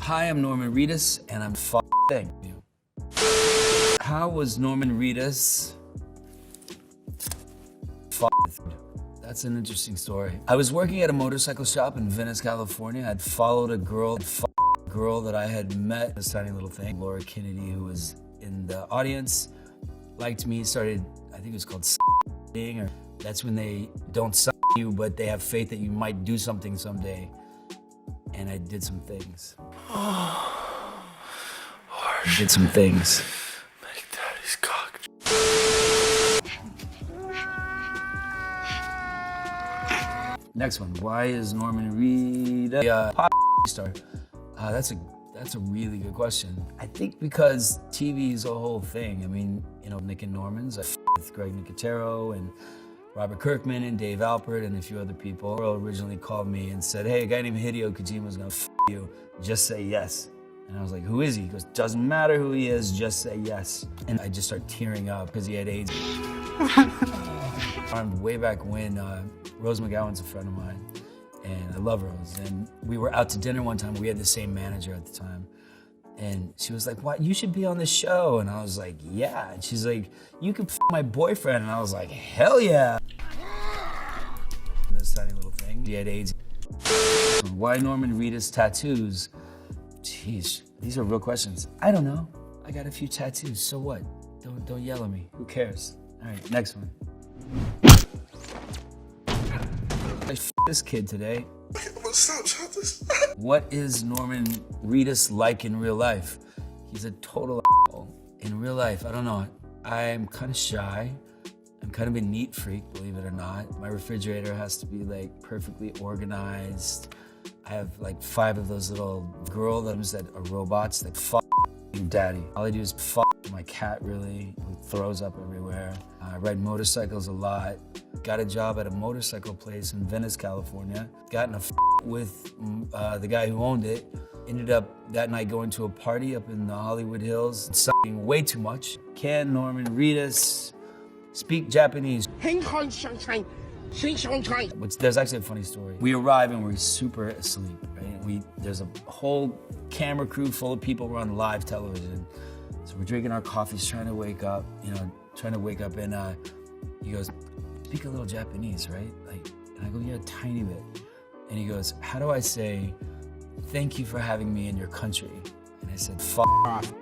Hi, I'm Norman Reedus, and I'm f***ing you. How was Norman Reedus f***ed? That's an interesting story. I was working at a motorcycle shop in Venice, California. I'd followed a girl that I had met, this tiny little thing. Laura Kennedy, who was in the audience, liked me, started, I think it was called s***ing, or that's when they don't s*** you, but they have faith that you might do something someday. And I did some things. I did some things. Make daddy's cock. Next one. Why is Norman Reedus a pop star? That's a really good question. I think because TV is a whole thing. I mean, you know, Nick and Norman's. I with Greg Nicotero and Robert Kirkman and Dave Alpert and a few other people. Earl originally called me and said, hey, a guy named Hideo Kojima's gonna f you. Just say yes. And I was like, who is he? He goes, doesn't matter who he is, just say yes. And I just started tearing up because he had AIDS. Way back when, Rose McGowan's a friend of mine, and I love Rose. And we were out to dinner one time. We had the same manager at the time. And she was like, what, you should be on the show. And I was like, yeah. And she's like, you can f my boyfriend. And I was like, hell yeah. This tiny little thing. He had AIDS. Why Norman Reedus tattoos? Jeez, these are real questions. I don't know. I got a few tattoos, so what? Don't yell at me. Who cares? All right, next one. I f this kid today. What's up, Choppers? What is Norman Reedus like in real life? He's a total asshole. In real life, I don't know. I'm kind of shy. I'm kind of a neat freak, believe it or not. My refrigerator has to be like perfectly organized. I have like 5 of those little girl that are robots that f your daddy. All I do is f my cat, really, who throws up everywhere. I ride motorcycles a lot. Got a job at a motorcycle place in Venice, California. Got in a with the guy who owned it. Ended up that night going to a party up in the Hollywood Hills, sucking way too much. Can Norman Reedus speak Japanese? There's actually a funny story. We arrive and we're super asleep, right? There's a whole camera crew full of people. We're on live television. So we're drinking our coffees, trying to wake up, and he goes, speak a little Japanese, right? And I go, yeah, a tiny bit. And he goes, how do I say, thank you for having me in your country? And I said, f off.